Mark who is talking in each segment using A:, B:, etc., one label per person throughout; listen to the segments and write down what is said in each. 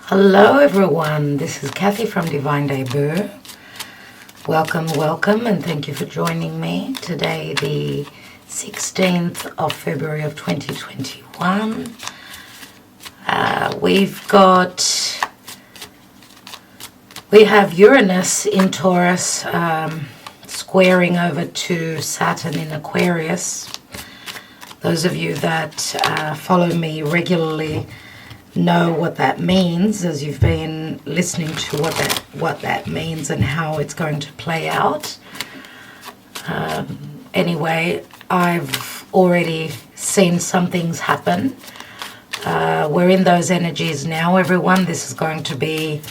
A: Hello everyone, this is Kathy from Divine Debut. Welcome, and thank you for joining me. Today, the 16th of February of 2021. We have Uranus in Taurus, squaring over to Saturn in Aquarius. Those of you that follow me regularly know what that means, as you've been listening to what that means and how it's going to play out. Anyway, I've already seen some things happen. We're in those energies now, everyone. This is going to be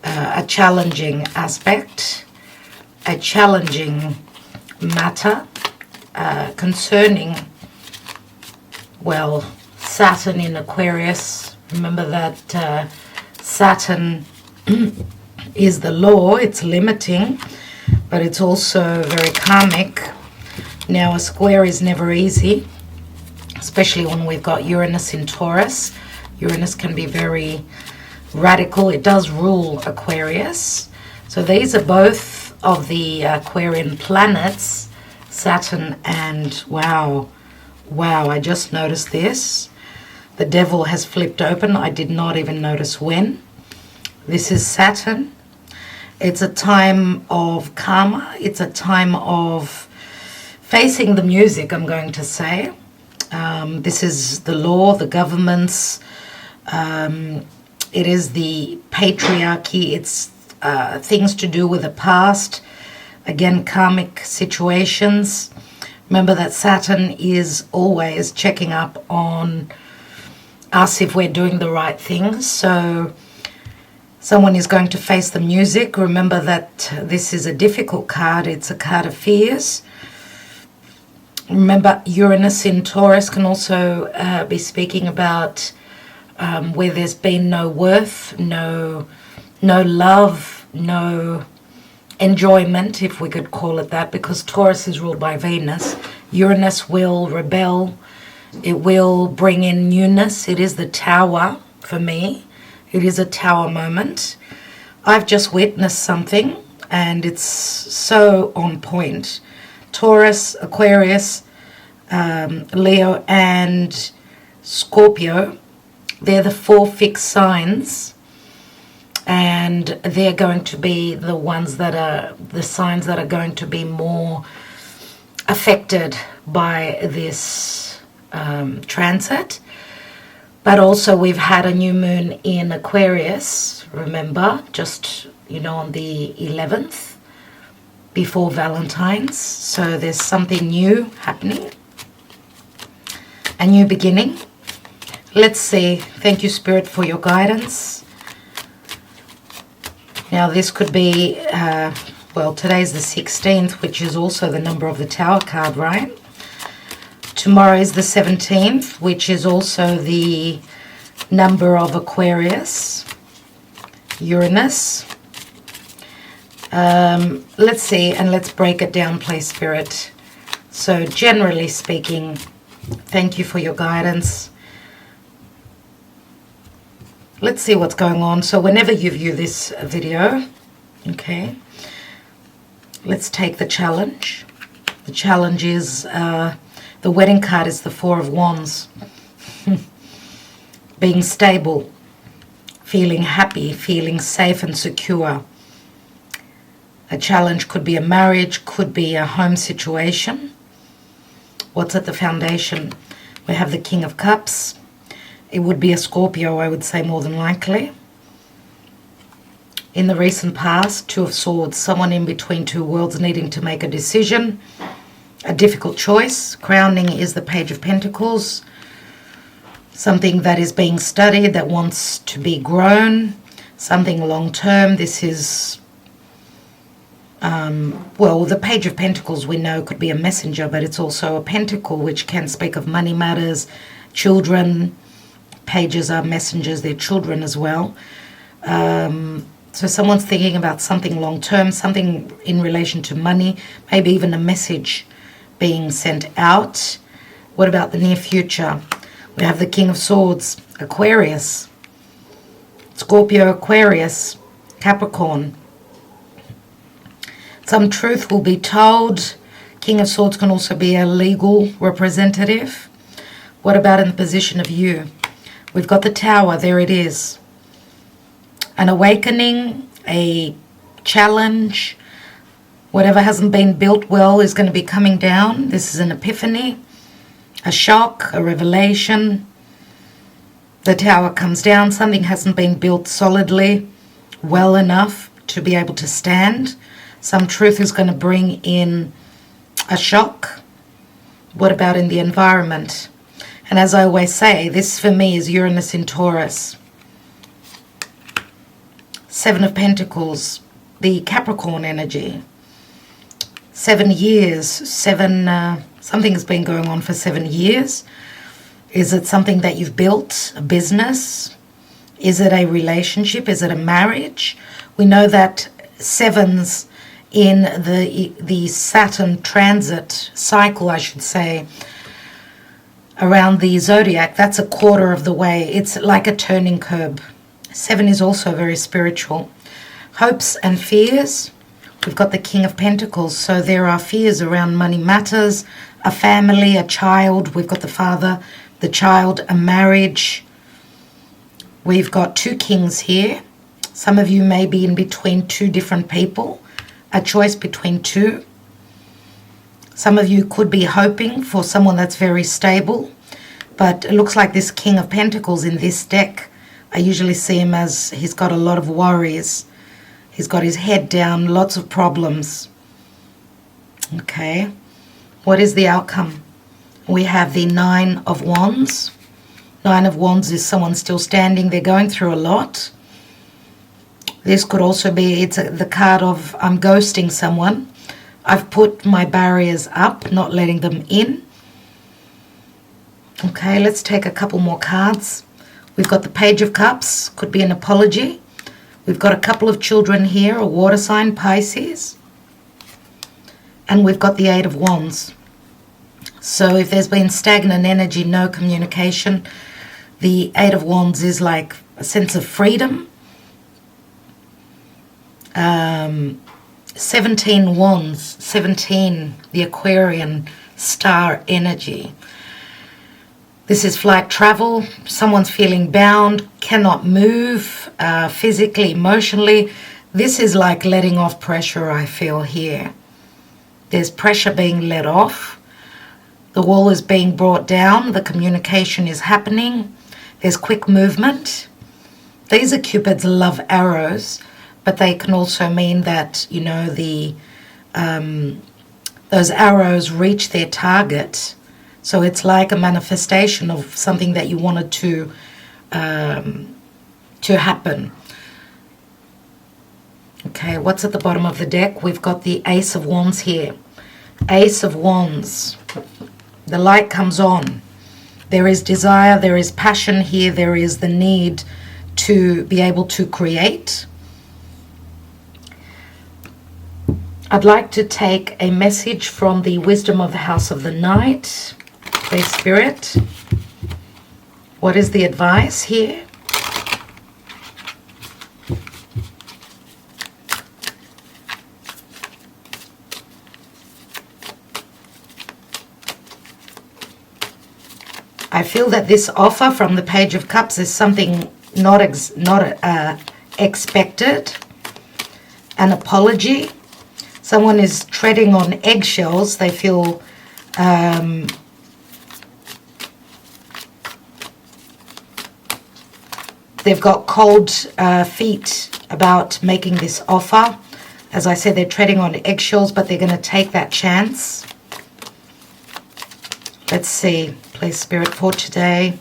A: a challenging aspect, a challenging matter concerning, well, Saturn in Aquarius. Remember that Saturn is the law, it's limiting, but it's also very karmic. Now, a square is never easy, especially when we've got Uranus in Taurus. Uranus can be very radical. It does rule Aquarius. So these are both of the Aquarian planets, Saturn and, wow, I just noticed this. The devil has flipped open. I did not even notice when. This is Saturn. It's a time of karma. It's a time of facing the music, I'm going to say. This is the law, the governments. It is the patriarchy. It's things to do with the past. Again, karmic situations. Remember that Saturn is always checking up on us if we're doing the right things. So someone is going to face the music. Remember that this is a difficult card. It's a card of fears. Remember, Uranus in Taurus can also be speaking about where there's been no worth, no love, no enjoyment, if we could call it that, because Taurus is ruled by Venus. Uranus will rebel. It will bring in newness. It is the tower for me. It is a tower moment. I've just witnessed something and it's so on point. Taurus, Aquarius, Leo and Scorpio, they're the four fixed signs, and they're going to be the ones that are the signs that are going to be more affected by this transit. But also we've had a new moon in Aquarius, remember, just on the 11th before Valentine's. So there's something new happening, a new beginning. Let's see. Thank you, Spirit, for your guidance. Now this could be well, today's the 16th, which is also the number of the Tower card, right? Tomorrow is the 17th, which is also the number of Aquarius, Uranus. Let's see, and let's break it down, please, Spirit. So generally speaking, thank you for your guidance. Let's see what's going on. So whenever you view this video, okay, let's take the challenge. The challenge is... the wedding card is the Four of Wands. Being stable, feeling happy, feeling safe and secure. A challenge could be a marriage, could be a home situation. What's at the foundation? We have the King of Cups. It would be a Scorpio, I would say, more than likely. In the recent past, Two of Swords, someone in between two worlds needing to make a decision. A difficult choice. Crowning is the Page of Pentacles. Something that is being studied, that wants to be grown. Something long term. This is, well, the Page of Pentacles we know could be a messenger, but it's also a pentacle, which can speak of money matters, children. Pages are messengers, they're children as well. So someone's thinking about something long term, something in relation to money, maybe even a message being sent out. What about the near future? We have the King of Swords, Aquarius. Scorpio, Aquarius, Capricorn. Some truth will be told. King of Swords can also be a legal representative. What about in the position of you? We've got the Tower. There it is. An awakening, a challenge. Whatever hasn't been built well is going to be coming down. This is an epiphany, a shock, a revelation. The Tower comes down. Something hasn't been built solidly, well enough to be able to stand. Some truth is going to bring in a shock. What about in the environment? And as I always say, this for me is Uranus in Taurus. Seven of Pentacles, the Capricorn energy. 7 years, something has been going on for 7 years. Is it something that you've built, a business? Is it a relationship? Is it a marriage? We know that sevens in the Saturn transit cycle, I should say, around the Zodiac, that's a quarter of the way. It's like a turning curb. 7 is also very spiritual. Hopes and fears. We've got the King of Pentacles, so there are fears around money matters, a family, a child. We've got the father, the child, a marriage. We've got 2 kings here. Some of you may be in between 2 different people, a choice between 2. Some of you could be hoping for someone that's very stable, but it looks like this King of Pentacles in this deck, I usually see him as he's got a lot of worries. He's got his head down, lots of problems. Okay, what is the outcome? We have the 9 of Wands. 9 of Wands is someone still standing. They're going through a lot. This could also be, it's the card of I'm ghosting someone. I've put my barriers up, not letting them in. Okay, let's take a couple more cards. We've got the Page of Cups, could be an apology. We've got a couple of children here, a water sign, Pisces. And we've got the 8 of Wands. So if there's been stagnant energy, no communication, the 8 of Wands is like a sense of freedom. 17 Wands, 17, the Aquarian star energy. This is flight travel. Someone's feeling bound, cannot move physically, emotionally. This is like letting off pressure, I feel here. There's pressure being let off. The wall is being brought down. The communication is happening. There's quick movement. These are Cupid's love arrows, but they can also mean that, you know, those arrows reach their target. So it's like a manifestation of something that you wanted to happen. Okay, what's at the bottom of the deck? We've got the Ace of Wands here. Ace of Wands. The light comes on. There is desire, there is passion here, there is the need to be able to create. I'd like to take a message from the Wisdom of the House of the Night. Please, Spirit, what is the advice here? I feel that this offer from the Page of Cups is something not expected. An apology. Someone is treading on eggshells. They feel they've got cold feet about making this offer. As I said, they're treading on eggshells, but they're going to take that chance. Let's see, please, Spirit, for today,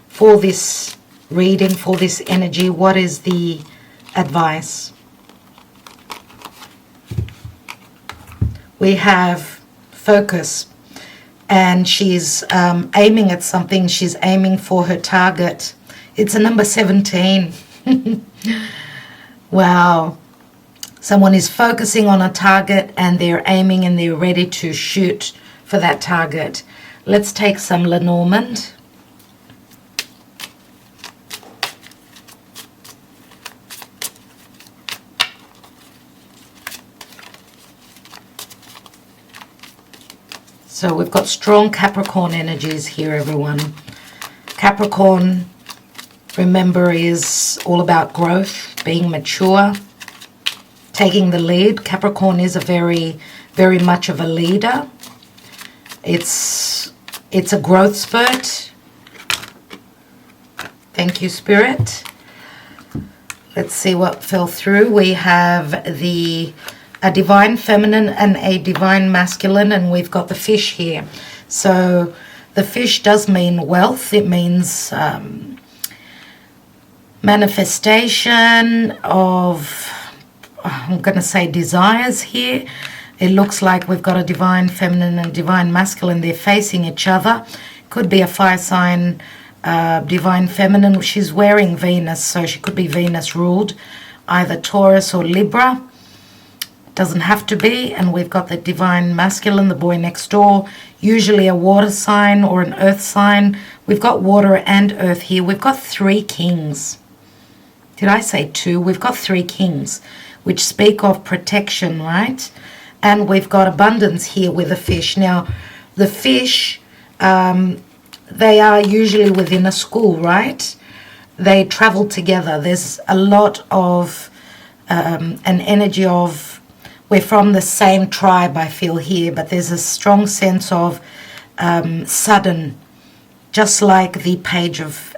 A: for this reading, for this energy, what is the advice? We have focus, and she's aiming at something. She's aiming for her target. It's a number 17. Wow. Someone is focusing on a target, and they're aiming and they're ready to shoot for that target. Let's take some Lenormand. So we've got strong Capricorn energies here, everyone. Capricorn, remember, is all about growth, being mature, taking the lead. Capricorn is a very, very much of a leader. It's a growth spurt. Thank you, Spirit. Let's see what fell through. We have a divine feminine and a divine masculine, and we've got the fish here. So the fish does mean wealth. It means manifestation of, I'm going to say, desires here. It looks like we've got a divine feminine and divine masculine. They're facing each other. Could be a fire sign, divine feminine. She's wearing Venus, so she could be Venus ruled, either Taurus or Libra. Doesn't have to be. And we've got the divine masculine, the boy next door, usually a water sign or an earth sign. We've got water and earth here. We've got 3 kings. Did I say 2? We've got 3 kings, which speak of protection, right? And we've got abundance here with the fish. Now, the fish, they are usually within a school, right? They travel together. There's a lot of an energy of, we're from the same tribe, I feel here, but there's a strong sense of sudden, just like the Page of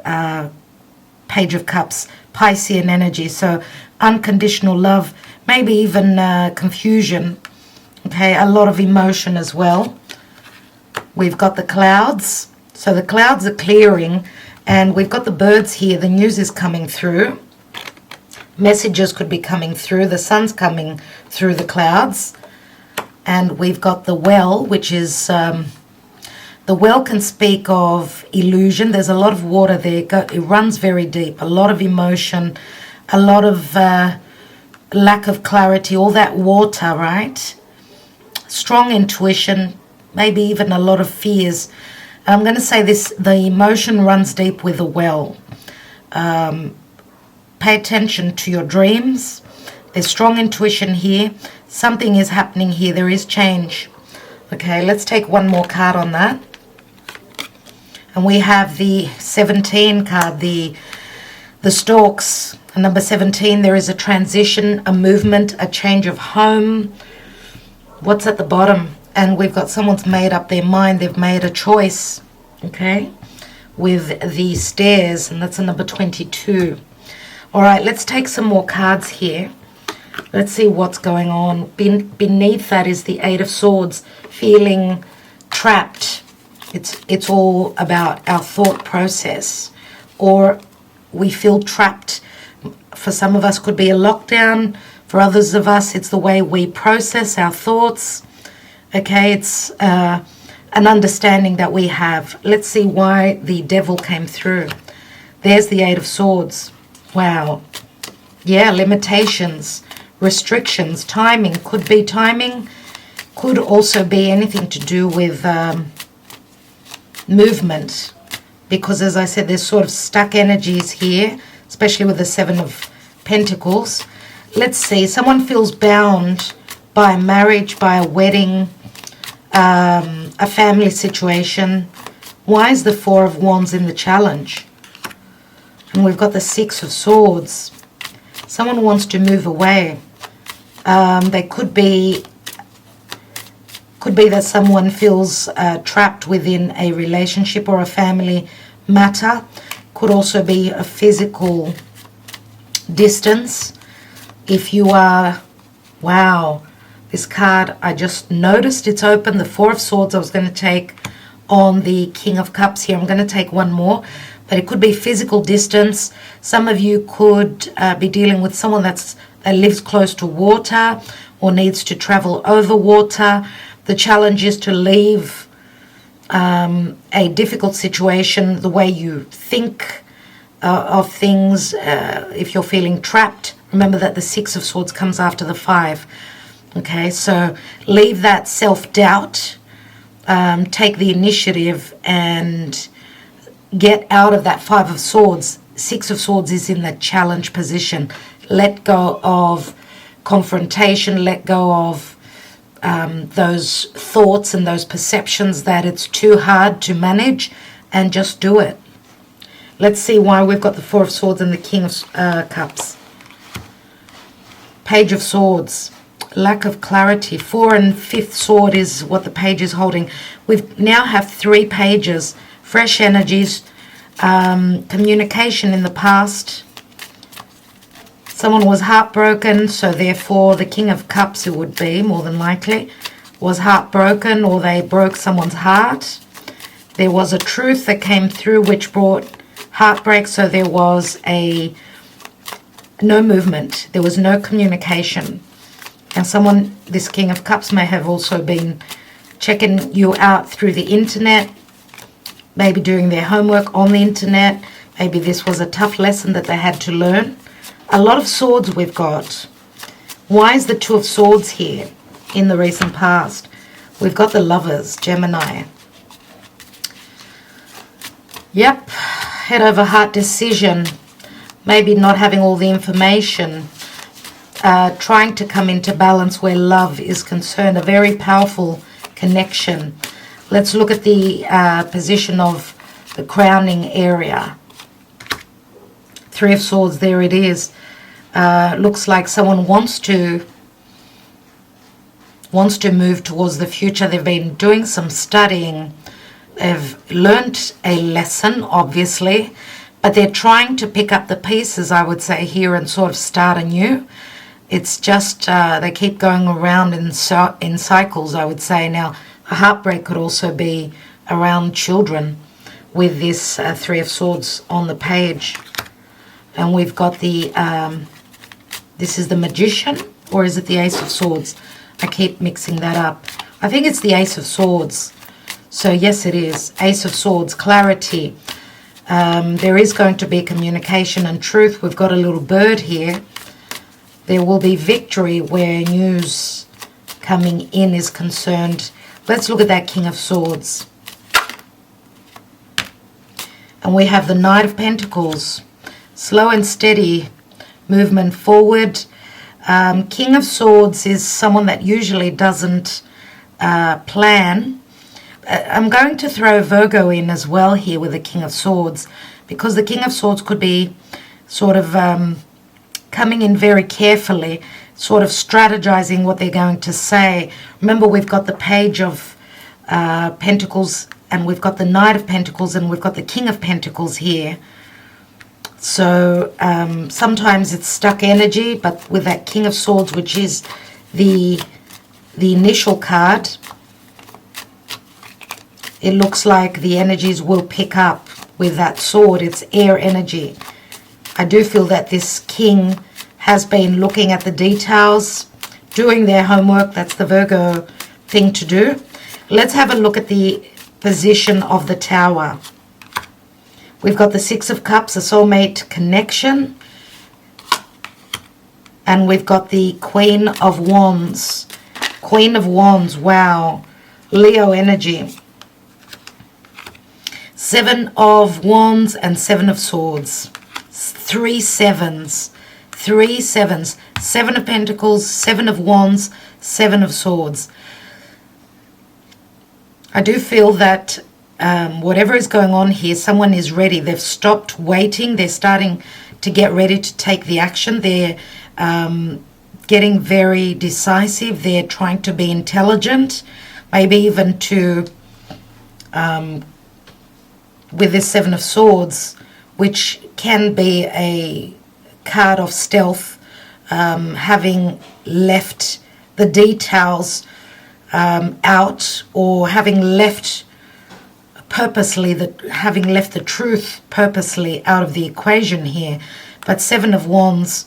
A: Cups, Piscean energy. So unconditional love, maybe even confusion. Okay, a lot of emotion as well. We've got the clouds. So the clouds are clearing, and we've got the birds here. The news is coming through. Messages could be coming through. The sun's coming through the clouds. And we've got the well, which is, the well can speak of illusion. There's a lot of water there. It runs very deep. A lot of emotion, a lot of lack of clarity, all that water, right? Strong intuition, maybe even a lot of fears. I'm going to say this, the emotion runs deep with the well. Pay attention to your dreams. There's strong intuition here. Something is happening here. There is change. Okay, let's take one more card on that. And we have the 17 card, the Storks. Number 17, there is a transition, a movement, a change of home. What's at the bottom? And we've got someone's made up their mind. They've made a choice, okay, with the stairs, and that's a number 22. All right, let's take some more cards here. Let's see what's going on. Beneath that is the 8 of Swords, feeling trapped. It's all about our thought process, or we feel trapped. For some of us, could be a lockdown. For others of us, it's the way we process our thoughts. Okay, it's an understanding that we have. Let's see why the devil came through. There's the 8 of Swords. Wow. Yeah, limitations, restrictions, timing. Could be timing. Could also be anything to do with movement. Because as I said, there's sort of stuck energies here, especially with the 7 of Pentacles. Let's see, someone feels bound by a marriage, by a wedding, a family situation. Why is the 4 of Wands in the challenge? And we've got the 6 of Swords. Someone wants to move away. They could be that someone feels trapped within a relationship or a family matter. Could also be a physical distance. If you are, wow, this card, I just noticed it's open. The 4 of Swords I was going to take on the King of Cups here. I'm going to take one more, but it could be physical distance. Some of you could be dealing with someone that lives close to water or needs to travel over water. The challenge is to leave a difficult situation, the way you think of things. If you're feeling trapped, remember that the 6 of Swords comes after the 5. Okay, so leave that self-doubt, take the initiative and get out of that 5 of Swords. 6 of Swords is in the challenge position. Let go of confrontation, let go of those thoughts and those perceptions that it's too hard to manage, and just do it. Let's see why we've got the Four of Swords and the King of Cups. Page of Swords. Lack of clarity. 4 and 5th sword is what the page is holding. We now have 3 pages. Fresh energies. Communication in the past. Someone was heartbroken, so therefore the King of Cups, it would be, more than likely, was heartbroken, or they broke someone's heart. There was a truth that came through which brought heartbreak, so there was no movement. There was no communication. And someone, this King of Cups, may have also been checking you out through the internet, maybe doing their homework on the internet. Maybe this was a tough lesson that they had to learn. A lot of swords we've got. Why is the Two of Swords here in the recent past? We've got the Lovers, Gemini. Yep, head over heart decision. Maybe not having all the information. Trying to come into balance where love is concerned. A very powerful connection. Let's look at the position of the crowning area. 3 of Swords, there it is. Looks like someone wants to move towards the future. They've been doing some studying. They've learnt a lesson, obviously, but they're trying to pick up the pieces, I would say, here and sort of start anew. It's just they keep going around in cycles, I would say. Now, a heartbreak could also be around children with this 3 of Swords on the page. And we've got the, this is the Magician, or is it the Ace of Swords? I keep mixing that up. I think it's the Ace of Swords. So yes, it is. Ace of Swords, clarity. There is going to be communication and truth. We've got a little bird here. There will be victory where news coming in is concerned. Let's look at that King of Swords. And we have the Knight of Pentacles. Slow and steady movement forward. King of Swords is someone that usually doesn't plan. I'm going to throw Virgo in as well here with the King of Swords, because the King of Swords could be sort of coming in very carefully, sort of strategizing what they're going to say. Remember, we've got the Page of Pentacles, and we've got the Knight of Pentacles, and we've got the King of Pentacles here. So sometimes it's stuck energy, but with that King of Swords, which is the initial card, it looks like the energies will pick up with that sword. It's air energy. I do feel that this king has been looking at the details, doing their homework. That's the Virgo thing to do. Let's have a look at the position of the Tower. We've got the 6 of Cups, a soulmate connection. And we've got the Queen of Wands. Queen of Wands, wow. Leo energy. 7 of Wands and 7 of Swords. 3 sevens. 3 sevens. 7 of Pentacles, 7 of Wands, 7 of Swords. I do feel that whatever is going on here, someone is ready. They've stopped waiting. They're starting to get ready to take the action. They're getting very decisive. They're trying to be intelligent, maybe even to, with this 7 of Swords, which can be a card of stealth, having left the details out, or having left purposely, having left the truth purposely out of the equation here. But 7 of Wands,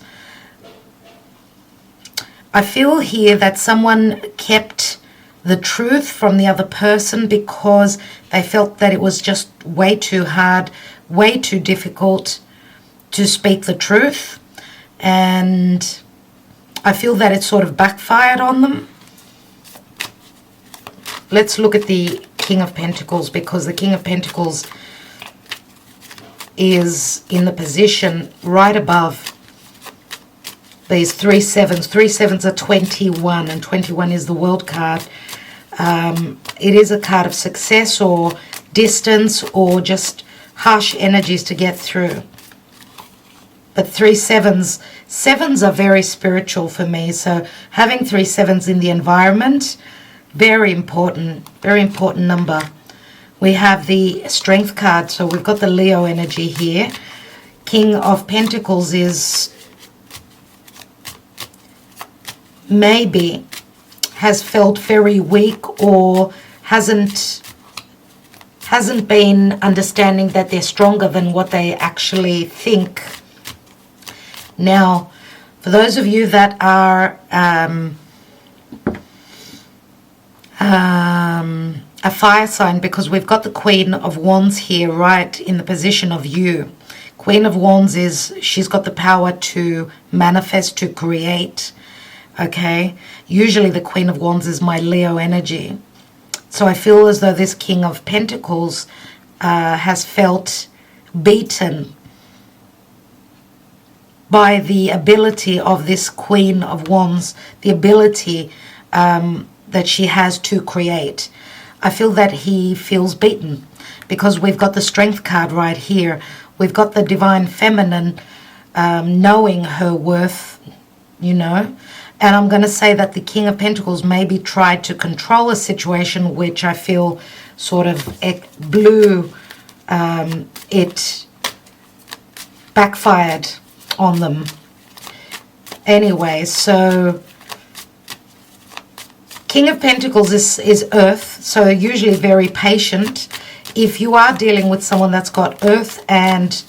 A: I feel here that someone kept the truth from the other person because they felt that it was just way too hard, way too difficult to speak the truth. And I feel that it sort of backfired on them. Let's look at the King of Pentacles, because the King of Pentacles is in the position right above these 3 sevens. 3 sevens are 21, and 21 is the world card. It is a card of success or distance or just harsh energies to get through. But 3 sevens, sevens are very spiritual for me. So having 3 sevens in the environment, very important number. We have the Strength card, so we've got the Leo energy here. King of Pentacles is maybe has felt very weak or hasn't been understanding that they're stronger than what they actually think. Now, for those of you that are a fire sign, because we've got the Queen of Wands here right in the position of you. Queen of Wands is, she's got the power to manifest, to create, okay? Usually the Queen of Wands is my Leo energy. So I feel as though this King of Pentacles has felt beaten by the ability of this Queen of Wands, the ability that she has to create. I feel that he feels beaten because we've got the Strength card right here. We've got the Divine Feminine knowing her worth, you know. And I'm going to say that the King of Pentacles maybe tried to control a situation which I feel sort of blew, it backfired on them. Anyway, so King of Pentacles is Earth, so usually very patient. If you are dealing with someone that's got Earth and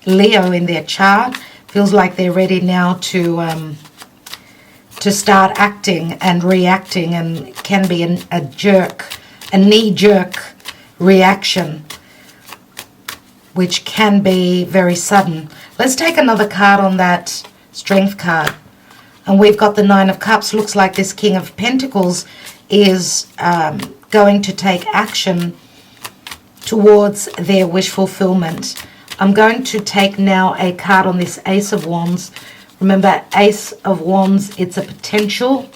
A: Leo in their chart, feels like they're ready now to start acting and reacting, and can be a knee-jerk reaction, which can be very sudden. Let's take another card on that Strength card. And we've got the Nine of Cups. Looks like this King of Pentacles is going to take action towards their wish fulfillment. I'm going to take now a card on this Ace of Wands. Remember, Ace of Wands, it's a potential.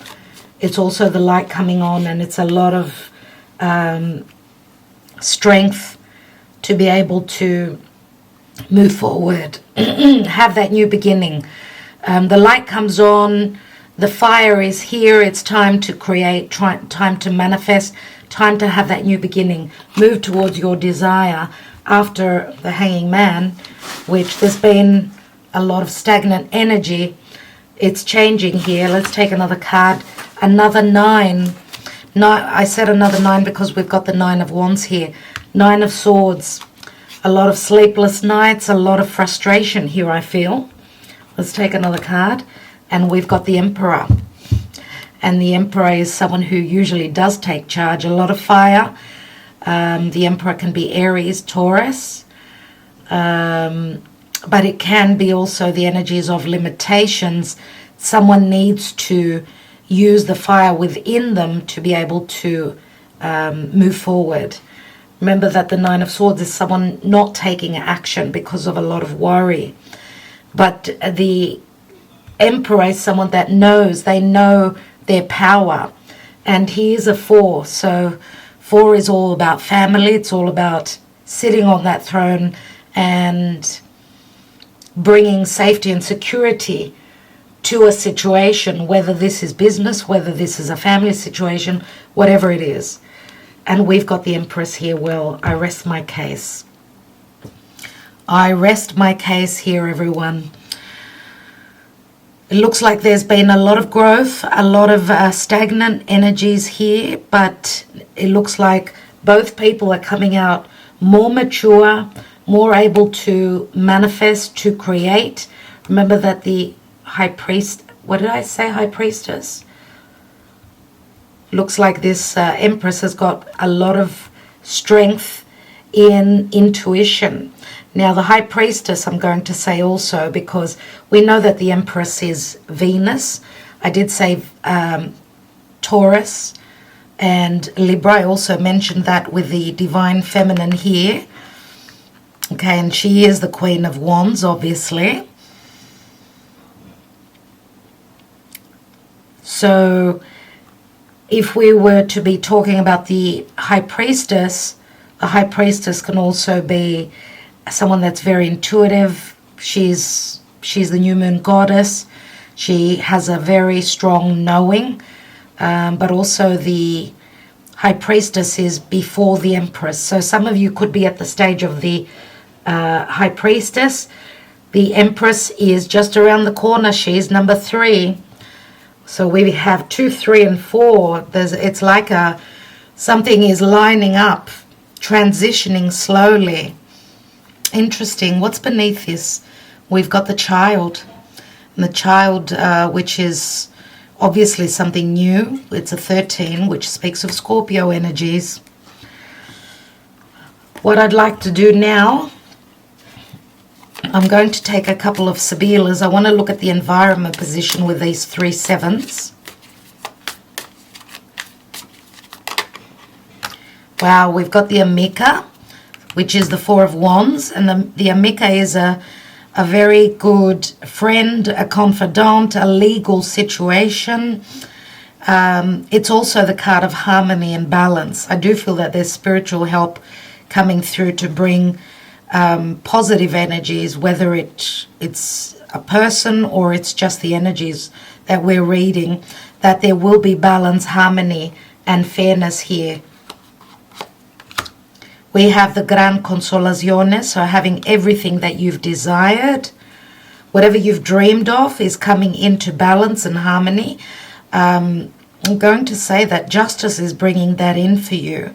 A: It's also the light coming on, and it's a lot of strength to be able to move forward, have that new beginning. The light comes on, the fire is here, it's time to create, time to manifest, time to have that new beginning. Move towards your desire after the Hanging Man, which there's been a lot of stagnant energy. It's changing here. Let's take another card. Another 9. I said another 9 because we've got the 9 of Wands here. 9 of Swords. A lot of sleepless nights, a lot of frustration here, I feel. Let's take another card. And we've got the Emperor. And the Emperor is someone who usually does take charge. A lot of fire. The Emperor can be Aries, Taurus. But it can be also the energies of limitations. Someone needs to use the fire within them to be able to move forward. Remember that the Nine of Swords is someone not taking action because of a lot of worry. But the Emperor is someone that knows, they know their power. And he is a 4. So 4 is all about family. It's all about sitting on that throne and bringing safety and security to a situation, whether this is business, whether this is a family situation, whatever it is. And we've got the Empress here. Well, I rest my case. I rest my case here, everyone. It looks like there's been a lot of growth, a lot of stagnant energies here, but it looks like both people are coming out more mature, more able to manifest, to create. Remember that the High Priest, what did I say, High Priestess? Looks like this Empress has got a lot of strength in intuition. Now the High Priestess, I'm going to say also, because we know that the Empress is Venus. I did say Taurus and Libra. I also mentioned that with the Divine Feminine here. Okay, and she is the Queen of Wands, obviously. So if we were to be talking about the High Priestess, the High Priestess can also be someone that's very intuitive. She's the new moon goddess. She has a very strong knowing, but also the High Priestess is before the Empress. So some of you could be at the stage of the High Priestess. The Empress is just around the corner. She's number 3. So we have 2, 3, and 4. It's like something is lining up, transitioning slowly. Interesting. What's beneath this? We've got the Child. And the Child, which is obviously something new. It's a 13, which speaks of Scorpio energies. What I'd like to do now, I'm going to take a couple of Sibilas. I want to look at the environment position with these 3 7s. Wow, we've got the Amika, which is the 4 of Wands. And the Amika is a very good friend, a confidant, a legal situation. It's also the card of harmony and balance. I do feel that there's spiritual help coming through to bring positive energies, whether it's a person or it's just the energies that we're reading, that there will be balance, harmony, and fairness here. We have the Gran Consolazione, so having everything that you've desired, whatever you've dreamed of is coming into balance and harmony. I'm going to say that justice is bringing that in for you.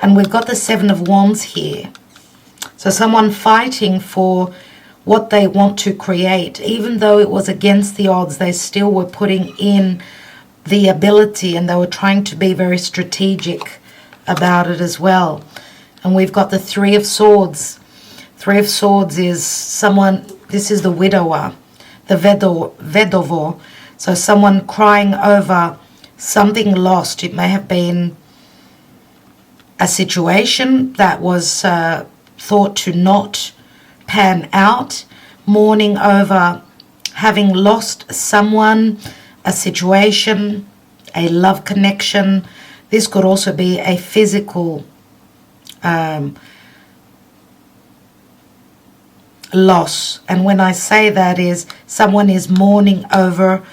A: And we've got the 7 of Wands here. So someone fighting for what they want to create. Even though it was against the odds, they still were putting in the ability and they were trying to be very strategic about it as well. And we've got the 3 of Swords. 3 of Swords is someone, this is the widower, the vedovo. So someone crying over something lost. It may have been a situation that was thought to not pan out, mourning over having lost someone, a situation, a love connection. This could also be a physical loss. And when I say that is someone is mourning over,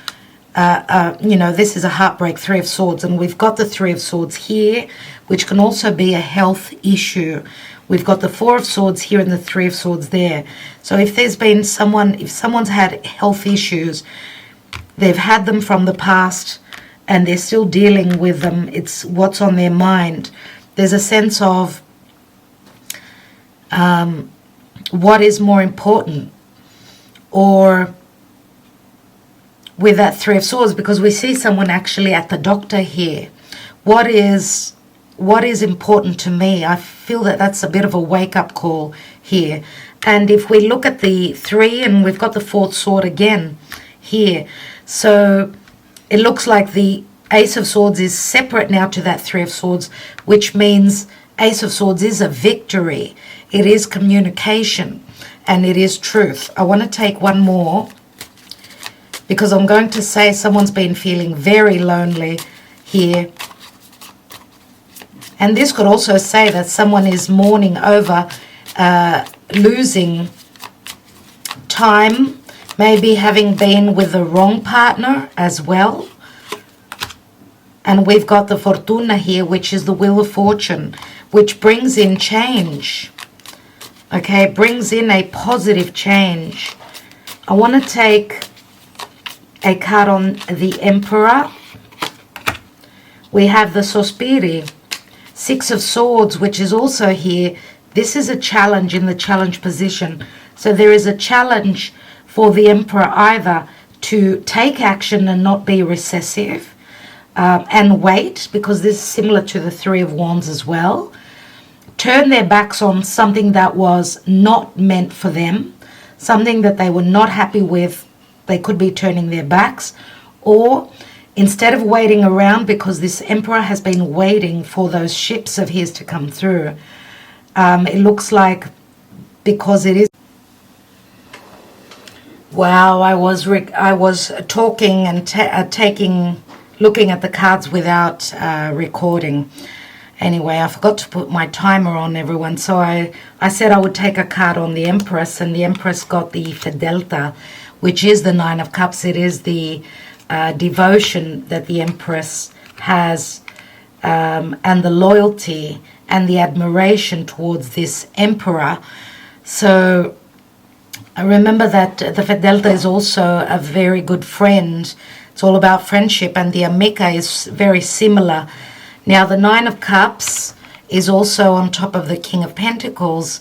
A: this is a heartbreak, 3 of Swords. And we've got the 3 of Swords here, which can also be a health issue. We've got the 4 of Swords here and the 3 of Swords there. So if there's been if someone's had health issues, they've had them from the past and they're still dealing with them. It's what's on their mind. There's a sense of what is more important, or with that 3 of Swords, because we see someone actually at the doctor here. What is important to me? I feel that that's a bit of a wake-up call here. And if we look at the 3, and we've got the 4th sword again here, so it looks like the Ace of Swords is separate now to that 3 of Swords, which means Ace of Swords is a victory. It is communication, and it is truth. I want to take one more, because I'm going to say someone's been feeling very lonely here. And this could also say that someone is mourning over losing time, maybe having been with the wrong partner as well. And we've got the Fortuna here, which is the Wheel of Fortune, which brings in change. Okay, brings in a positive change. I want to take a card on the Emperor. We have the Sospiri, 6 of Swords, which is also here. This is a challenge in the challenge position. So there is a challenge for the Emperor either to take action and not be recessive, and wait, because this is similar to the 3 of Wands as well. Turn their backs on something that was not meant for them, something that they were not happy with. They could be turning their backs, or instead of waiting around, because this Emperor has been waiting for those ships of his to come through. It looks like, because it is. Wow, I was talking and taking looking at the cards without recording. Anyway, I forgot to put my timer on, everyone. So I said I would take a card on the Empress, and the Empress got the Fidelta, which is the Nine of Cups. It is the devotion that the Empress has, and the loyalty and the admiration towards this Emperor. So I remember that the Fidelta is also a very good friend. It's all about friendship, and the Amica is very similar. Now, the Nine of Cups is also on top of the King of Pentacles.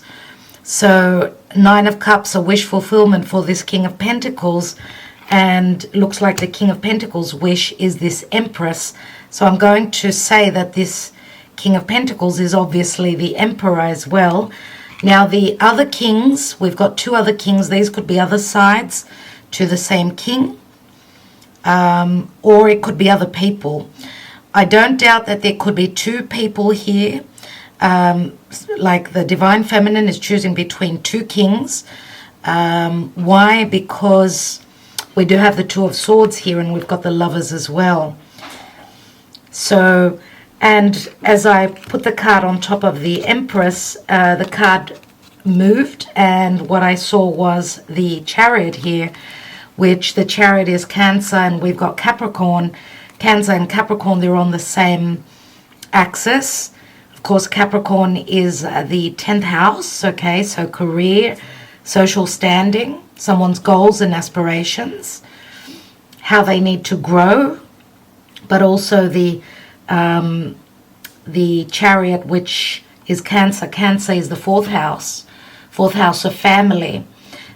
A: So, Nine of Cups, a wish fulfillment for this King of Pentacles. And looks like the King of Pentacles' wish is this Empress. So, I'm going to say that this King of Pentacles is obviously the Emperor as well. Now, the other kings, we've got two other kings. These could be other sides to the same king. Or it could be other people. I don't doubt that there could be two people here. Like the Divine Feminine is choosing between two kings. Why? Because we do have the Two of Swords here, and we've got the Lovers as well. So, and as I put the card on top of the Empress, the card moved, and what I saw was the Chariot here, which the Chariot is Cancer, and we've got Capricorn. Cancer and Capricorn, they're on the same axis. Of course, Capricorn is the 10th house, okay, so career, social standing, someone's goals and aspirations, how they need to grow, but also the Chariot, which is Cancer. Cancer is the 4th house of family.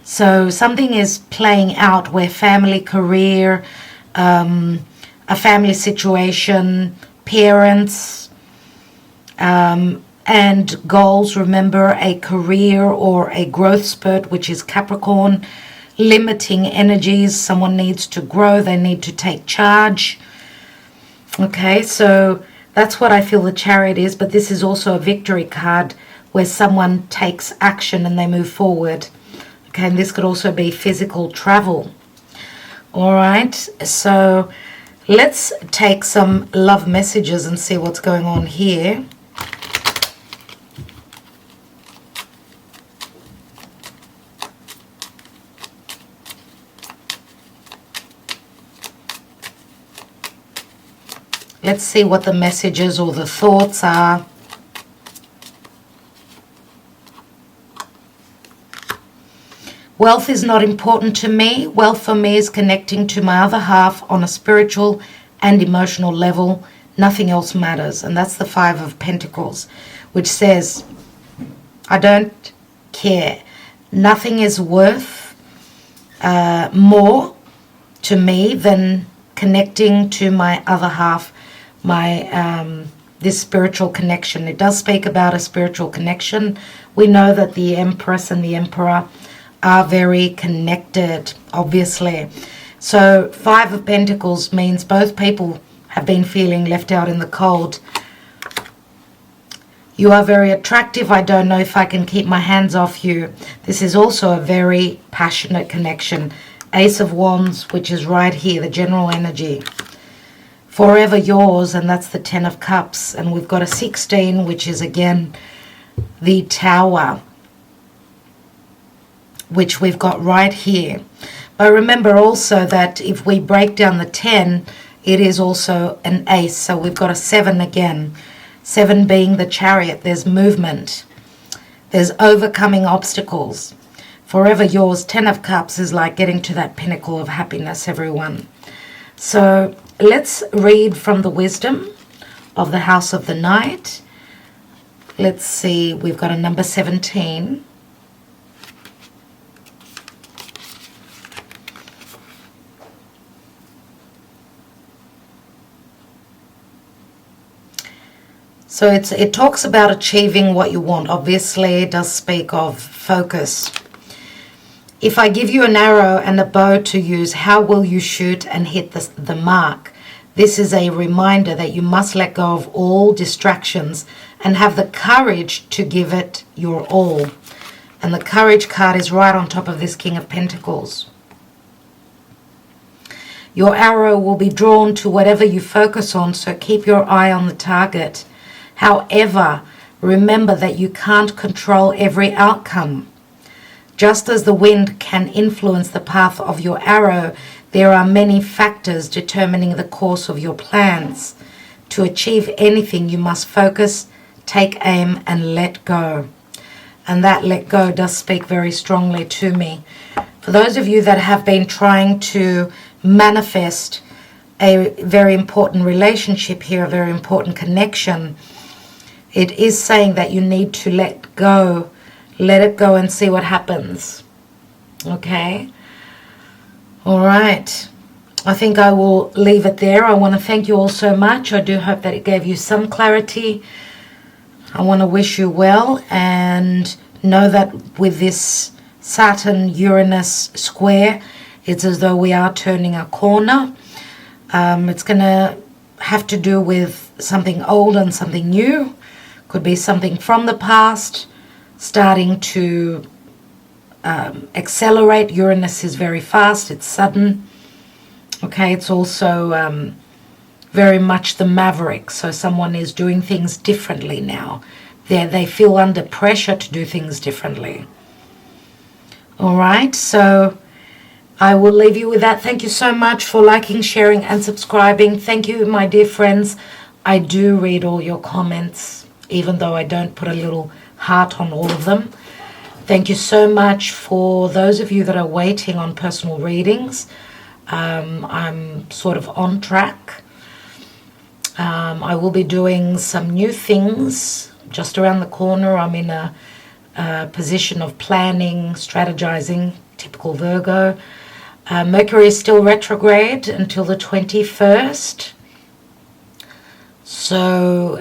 A: So something is playing out where family, career, a family situation, parents, and goals. Remember, a career or a growth spurt, which is Capricorn, limiting energies. Someone needs to grow, they need to take charge. Okay, so that's what I feel the Chariot is, but this is also a victory card where someone takes action and they move forward. Okay, and this could also be physical travel. All right, so let's take some love messages and see what's going on here. Let's see what the messages or the thoughts are. Wealth is not important to me. Wealth for me is connecting to my other half on a spiritual and emotional level. Nothing else matters. And that's the Five of Pentacles, which says, I don't care. Nothing is worth more to me than connecting to my other half, this spiritual connection. It does speak about a spiritual connection. We know that the Empress and the Emperor are very connected, obviously. So Five of Pentacles means both people have been feeling left out in the cold. You are very attractive. I don't know if I can keep my hands off you. This is also a very passionate connection. Ace of Wands, which is right here, the general energy. Forever yours, and that's the 10 of Cups. And we've got a 16, which is again the Tower, which we've got right here. But remember also that if we break down the 10, it is also an ace. So we've got a 7 again. 7 being the Chariot. There's movement. There's overcoming obstacles. Forever yours, 10 of Cups is like getting to that pinnacle of happiness, everyone. So let's read from the wisdom of the House of the Knight. Let's see, we've got a number 17. So it talks about achieving what you want. Obviously, it does speak of focus. If I give you an arrow and a bow to use, how will you shoot and hit the mark? This is a reminder that you must let go of all distractions and have the courage to give it your all. And the Courage card is right on top of this King of Pentacles. Your arrow will be drawn to whatever you focus on, so keep your eye on the target. However, remember that you can't control every outcome. Just as the wind can influence the path of your arrow, there are many factors determining the course of your plans. To achieve anything, you must focus, take aim, and let go. And that let go does speak very strongly to me. For those of you that have been trying to manifest a very important relationship here, a very important connection, it is saying that you need to let go. Let it go and see what happens. Okay? All right. I think I will leave it there. I want to thank you all so much. I do hope that it gave you some clarity. I want to wish you well, and know that with this Saturn-Uranus square, it's as though we are turning a corner. It's going to have to do with something old and something new. Could be something from the past starting to accelerate. Uranus is very fast. It's sudden. Okay, it's also very much the maverick. So someone is doing things differently now. They feel under pressure to do things differently. All right, so I will leave you with that. Thank you so much for liking, sharing, and subscribing. Thank you, my dear friends. I do read all your comments, even though I don't put a little heart on all of them. Thank you so much for those of you that are waiting on personal readings. I'm sort of on track. I will be doing some new things just around the corner. I'm in a position of planning, strategizing, typical Virgo. Mercury is still retrograde until the 21st. So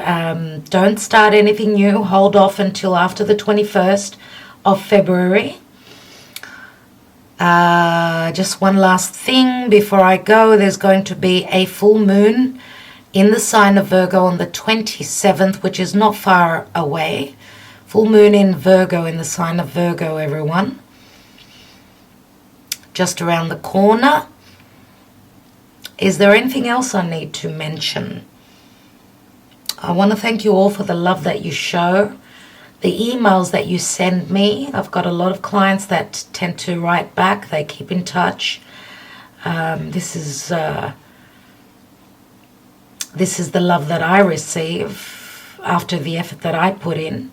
A: don't start anything new. Hold off until after the 21st of February. Just one last thing before I go. There's going to be a full moon in the sign of Virgo on the 27th, which is not far away. Full moon in Virgo, in the sign of Virgo, everyone. Just around the corner. Is there anything else I need to mention? I want to thank you all for the love that you show. The emails that you send me. I've got a lot of clients that tend to write back. They keep in touch. This is the love that I receive after the effort that I put in.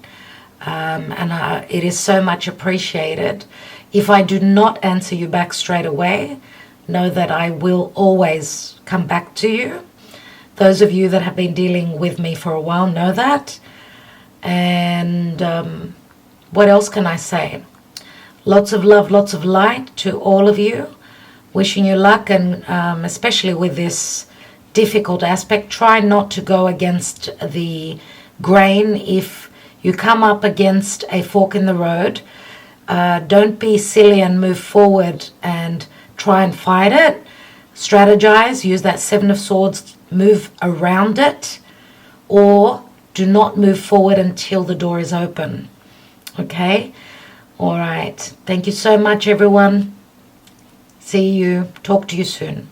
A: And it is so much appreciated. If I do not answer you back straight away, know that I will always come back to you. Those of you that have been dealing with me for a while know that. And what else can I say? Lots of love, lots of light to all of you. Wishing you luck, and especially with this difficult aspect, try not to go against the grain. If you come up against a fork in the road, don't be silly and move forward and try and fight it. Strategize, use that Seven of Swords, move around it, or do not move forward until the door is open. Okay? All right. Thank you so much, everyone. See you. Talk to you soon.